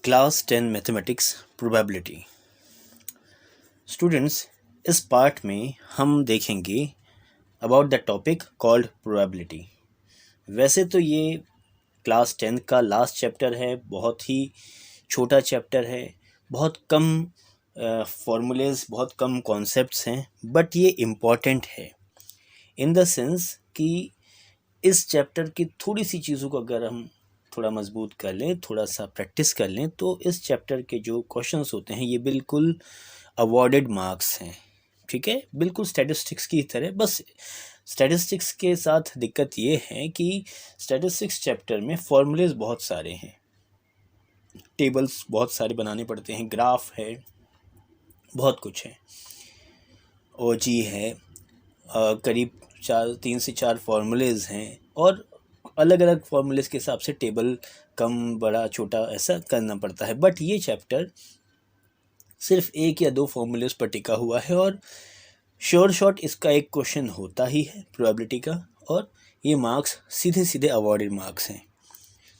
Class 10 mathematics probability. Students, इस part में हम देखेंगे about the topic called probability. वैसे तो ये क्लास 10 का लास्ट चैप्टर है, बहुत ही छोटा चैप्टर है, बहुत कम फॉर्मूलेज, बहुत कम कॉन्सेप्ट्स हैं, बट ये इम्पॉर्टेंट है इन द सेंस कि इस चैप्टर की थोड़ी सी चीज़ों को अगर हम थोड़ा मजबूत कर लें, थोड़ा सा प्रैक्टिस कर लें, तो इस चैप्टर के जो क्वेश्चंस होते हैं ये बिल्कुल अवॉर्डेड मार्क्स हैं। ठीक है, बिल्कुल स्टैटिस्टिक्स की तरह। बस स्टैटिस्टिक्स के साथ दिक्कत ये है कि स्टैटिस्टिक्स चैप्टर में फॉर्मूलेज बहुत सारे हैं, टेबल्स बहुत सारे बनाने पड़ते हैं, ग्राफ है, बहुत कुछ है, ओजी है, करीब 3 से 4 फार्मूलेज हैं और अलग अलग फार्मूलेज के हिसाब से टेबल कम बड़ा छोटा ऐसा करना पड़ता है। बट ये चैप्टर सिर्फ 1 या 2 फार्मूलेज पर टिका हुआ है और श्योर शॉट इसका एक क्वेश्चन होता ही है प्रोबेबिलिटी का, और ये मार्क्स सीधे सीधे अवॉर्डेड मार्क्स हैं।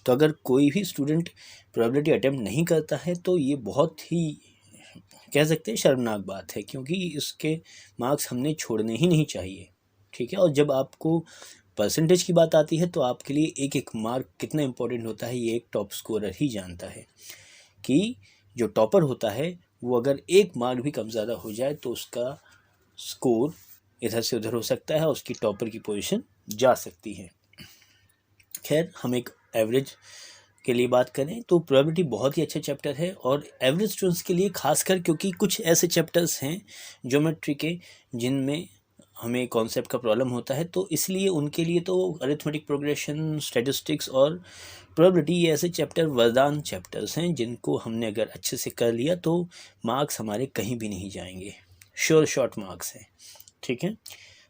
तो अगर कोई भी स्टूडेंट प्रोबेबिलिटी अटेम्प्ट नहीं करता है तो ये बहुत ही कह सकते हैं शर्मनाक बात है, क्योंकि इसके मार्क्स हमने छोड़ने ही नहीं चाहिए। ठीक है, और जब आपको परसेंटेज की बात आती है तो आपके लिए एक एक मार्क कितना इम्पोर्टेंट होता है ये एक टॉप स्कोरर ही जानता है कि जो टॉपर होता है वो अगर एक मार्क भी कम ज़्यादा हो जाए तो उसका स्कोर इधर से उधर हो सकता है, उसकी टॉपर की पोजीशन जा सकती है। खैर, हम एक एवरेज के लिए बात करें तो प्रोबेबिलिटी बहुत ही अच्छा चैप्टर है, और एवरेज स्टूडेंट्स के लिए खासकर, क्योंकि कुछ ऐसे चैप्टर्स हैं ज्योमेट्री के जिनमें हमें कॉन्सेप्ट का प्रॉब्लम होता है, तो इसलिए उनके लिए तो अरिथमेटिक प्रोग्रेशन, स्टैटिस्टिक्स और प्रोबेबिलिटी ये ऐसे चैप्टर वरदान चैप्टर्स हैं जिनको हमने अगर अच्छे से कर लिया तो मार्क्स हमारे कहीं भी नहीं जाएंगे, श्योर शॉर्ट मार्क्स हैं। ठीक है,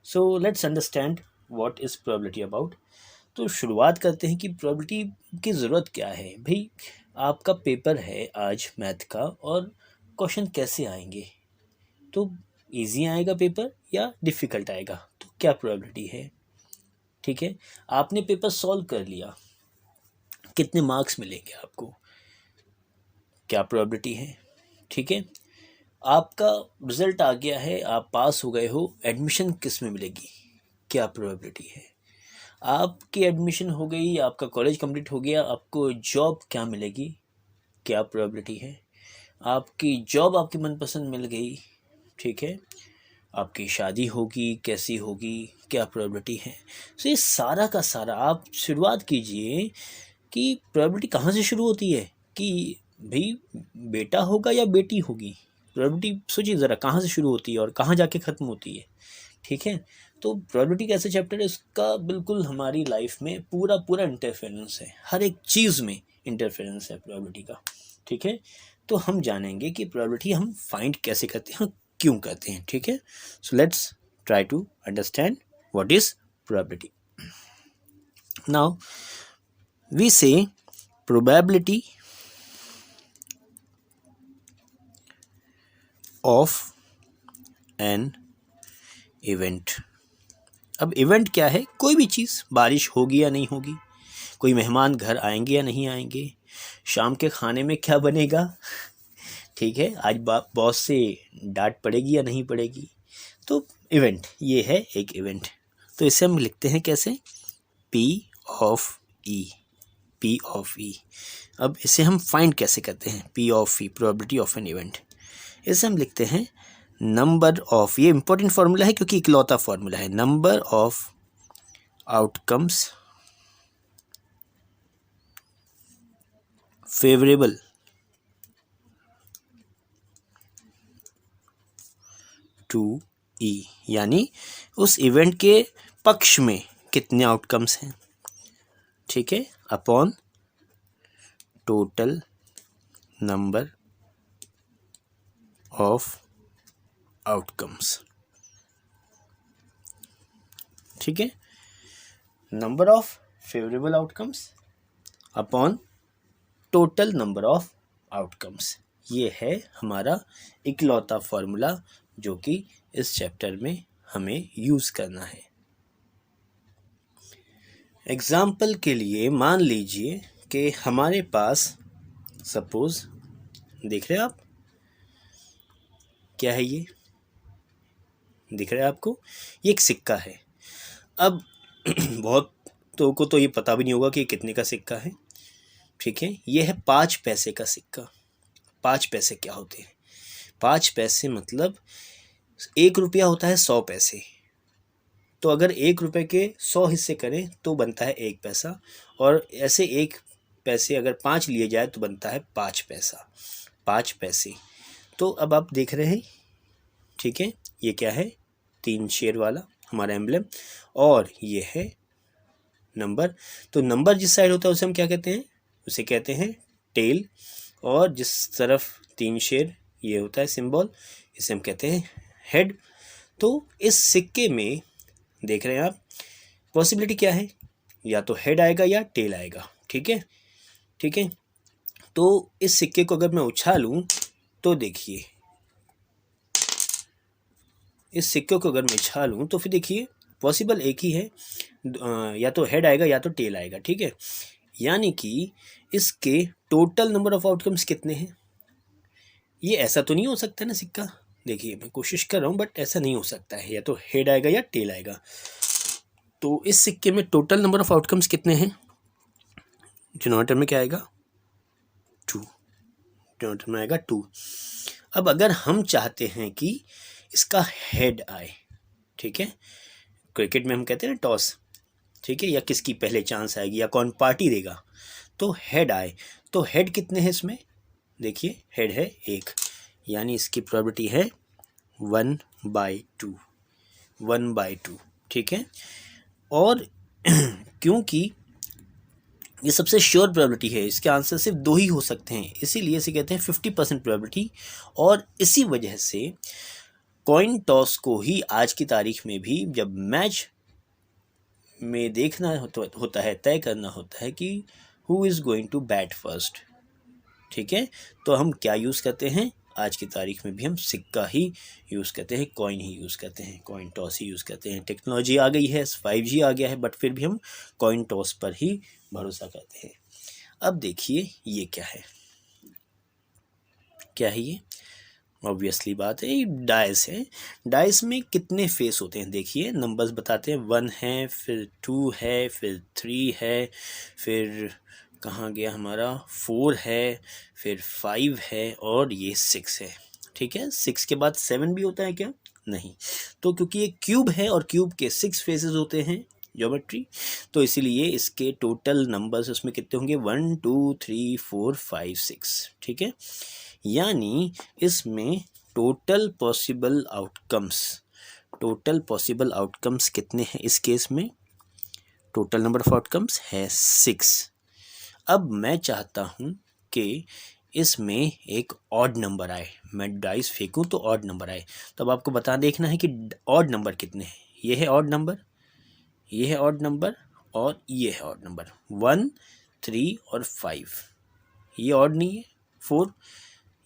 so let's understand what is probability about. तो शुरुआत करते हैं कि प्रोबेबिलिटी की ज़रूरत क्या है। भाई, आपका पेपर है आज मैथ का और क्वेश्चन कैसे आएंगे, तो इजी आएगा पेपर या डिफ़िकल्ट आएगा, तो क्या प्रोबेबिलिटी है। ठीक है, आपने पेपर सॉल्व कर लिया, कितने मार्क्स मिलेंगे आपको, क्या प्रोबेबिलिटी है। ठीक है, आपका रिजल्ट आ गया है, आप पास हो गए हो, एडमिशन किस में मिलेगी, क्या प्रोबेबिलिटी है। आपकी एडमिशन हो गई, आपका कॉलेज कंप्लीट हो गया, आपको जॉब क्या मिलेगी, क्या प्रोबेबिलिटी है। आपकी जॉब आपकी मनपसंद मिल गई, ठीक है, आपकी शादी होगी, कैसी होगी, क्या प्रोबेबिलिटी है। सो ये सारा का सारा आप शुरुआत कीजिए कि प्रोबेबिलिटी कहाँ से शुरू होती है, कि भाई बेटा होगा या बेटी होगी। प्रोबेबिलिटी सोचिए ज़रा कहाँ से शुरू होती है और कहाँ जाके ख़त्म होती है। ठीक है, तो प्रोबेबिलिटी कैसे चैप्टर है, इसका बिल्कुल हमारी लाइफ में पूरा पूरा इंटरफेरेंस है, हर एक चीज़ में इंटरफेरेंस है प्रोबेबिलिटी का। ठीक है, तो हम जानेंगे कि प्रोबेबिलिटी हम फाइंड कैसे करते हैं, क्यों करते हैं। ठीक है, so let's try to understand what is probability. Now we say probability of an event. अब इवेंट क्या है, कोई भी चीज़, बारिश होगी या नहीं होगी, कोई मेहमान घर आएंगे या नहीं आएंगे, शाम के खाने में क्या बनेगा, ठीक है, आज बॉस से डांट पड़ेगी या नहीं पड़ेगी। तो इवेंट, ये है एक इवेंट। तो इसे हम लिखते हैं कैसे, P of E, P of E। अब इसे हम फाइंड कैसे करते हैं, P of E, probability of an event. इसे हम लिखते हैं नंबर ऑफ, ये इंपॉर्टेंट फार्मूला है क्योंकि इकलौता फार्मूला है, number of outcomes favourable to E, यानी उस इवेंट के पक्ष में कितने आउटकम्स हैं, ठीक है, upon total number of outcomes. ठीक है, number of favourable outcomes upon total number of outcomes, ये है हमारा इकलौता फार्मूला जो कि इस चैप्टर में हमें यूज़ करना है। एग्जाम्पल के लिए मान लीजिए कि हमारे पास सपोज देख रहे हैं आप, क्या है ये, दिख रहा है आपको, ये एक सिक्का है। अब बहुत तो को तो ये पता भी नहीं होगा कि ये कितने का सिक्का है, ठीक है। ये है 5 पैसे का सिक्का। 5 पैसे क्या होते हैं? 5 पैसे मतलब 1 रुपया होता है 100 पैसे। तो अगर 1 रुपये के 100 हिस्से करें तो बनता है 1 पैसा, और ऐसे 1 पैसे अगर 5 लिए जाए तो बनता है 5 पैसा, 5 पैसे। तो अब आप देख रहे हैं, ठीक है, ये क्या है, 3 शेर वाला हमारा एम्ब्लेम, और ये है नंबर। तो नंबर जिस साइड होता है उसे हम क्या कहते हैं? उसे कहते हैं टेल, और जिस तरफ 3 शेर ये होता है सिंबल, इसे हम कहते हैं हेड। तो इस सिक्के में देख रहे हैं आप, पॉसिबिलिटी क्या है, या तो हेड आएगा या टेल आएगा, ठीक है, ठीक है। तो इस सिक्के को अगर मैं उछालूं तो देखिए, इस सिक्के को अगर मैं उछालूं तो फिर देखिए पॉसिबल एक ही है, या तो हेड आएगा या तो टेल आएगा, ठीक है। यानी कि इसके टोटल नंबर ऑफ आउटकम्स कितने हैं? ये ऐसा तो नहीं हो सकता ना सिक्का, देखिए मैं कोशिश कर रहा हूँ बट ऐसा नहीं हो सकता है, या तो हेड आएगा या टेल आएगा। तो इस सिक्के में टोटल नंबर ऑफ आउटकम्स कितने हैं? डिनोमिनेटर में क्या आएगा? 2, डिनोमिनेटर में आएगा 2। अब अगर हम चाहते हैं कि इसका हेड आए, ठीक है, क्रिकेट में हम कहते हैं ना टॉस, ठीक है, या किसकी पहले चांस आएगी या कौन पार्टी देगा, तो हेड आए। तो हेड कितने हैं इसमें? देखिए हेड है 1, यानी इसकी प्रोबेबिलिटी है 1/2, 1/2, ठीक है। और क्योंकि ये सबसे श्योर प्रोबेबिलिटी है, इसके आंसर सिर्फ 2 ही हो सकते हैं, इसीलिए इसे कहते हैं 50% प्रोबेबिलिटी। और इसी वजह से कॉइन टॉस को ही आज की तारीख में भी जब मैच में देखना होता है, तय करना होता है कि who is going to bat first, ठीक है, तो हम क्या यूज़ करते हैं? आज की तारीख में भी हम सिक्का ही यूज़ करते हैं, कॉइन ही यूज़ करते हैं, कॉइन टॉस ही यूज़ करते हैं। टेक्नोलॉजी आ गई है, 5G आ गया है, बट फिर भी हम कॉइन टॉस पर ही भरोसा करते हैं। अब देखिए ये क्या है, क्या है ये? ऑब्वियसली बात है, ये डाइस है। डाइस में कितने फेस होते हैं? देखिए नंबर्स बताते हैं, 1 है, फिर 2 है, फिर 3 है, फिर कहाँ गया हमारा 4 है, फिर 5 है, और ये 6 है, ठीक है। 6 के बाद 7 भी होता है क्या? नहीं। तो क्योंकि ये क्यूब है और क्यूब के 6 फेसेस होते हैं ज्योमेट्री, तो इसीलिए इसके टोटल नंबर्स उसमें कितने होंगे? 1 2 3 4 5 6, ठीक है। यानी इसमें टोटल पॉसिबल आउटकम्स कितने हैं इस केस में? टोटल नंबर ऑफ आउटकम्स है 6। अब मैं चाहता हूँ कि इसमें एक ऑड नंबर आए, मैं डाइस फेंकूँ तो ऑड नंबर आए। तो अब आपको देखना है कि ऑड नंबर कितने हैं। ये है ऑड नंबर, ये है ऑड नंबर, और ये है ऑड नंबर 1 3 और 5। ये ऑड नहीं है 4,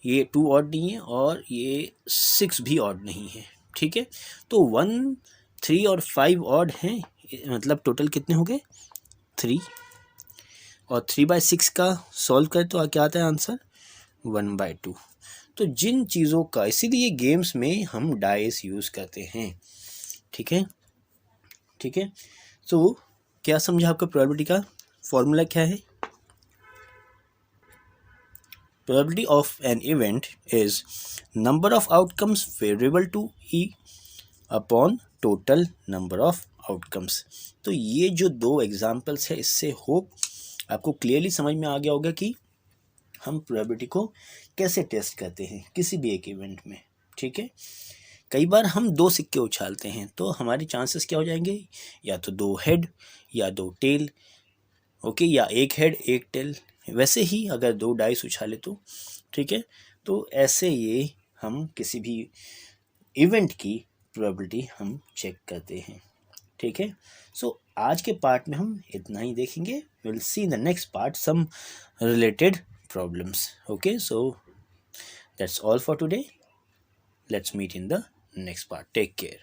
ये 2 ऑड नहीं है, और ये 6 भी ऑड नहीं है, ठीक है। तो 1 3 और 5 ऑड हैं, मतलब टोटल कितने हो गए? 3, और 3/6 का सॉल्व करें तो क्या आता है आंसर? 1/2। तो जिन चीज़ों का, इसीलिए गेम्स में हम डाइस यूज़ करते हैं, ठीक है, ठीक है। तो क्या समझा आपका? प्रोबेबिलिटी का फॉर्मूला क्या है? Probability of an event is number of outcomes favorable to E upon total number of outcomes। तो ये जो 2 एग्जाम्पल्स है, इससे होप आपको क्लियरली समझ में आ गया होगा कि हम प्रोबेबिलिटी को कैसे टेस्ट करते हैं किसी भी एक इवेंट में, ठीक है। कई बार हम 2 सिक्के उछालते हैं तो हमारे चांसेस क्या हो जाएंगे? या तो 2 हेड या 2 टेल, ओके, या 1 हेड 1 टेल। वैसे ही अगर 2 डाइस उछाले तो, ठीक है। तो ऐसे ये हम किसी भी इवेंट की प्रोबेबिलिटी हम चेक करते हैं, ठीक है। सो आज के पार्ट में हम इतना ही देखेंगे। Will see in the next part some related problems, okay. So that's all for today, let's meet in the next part, take care.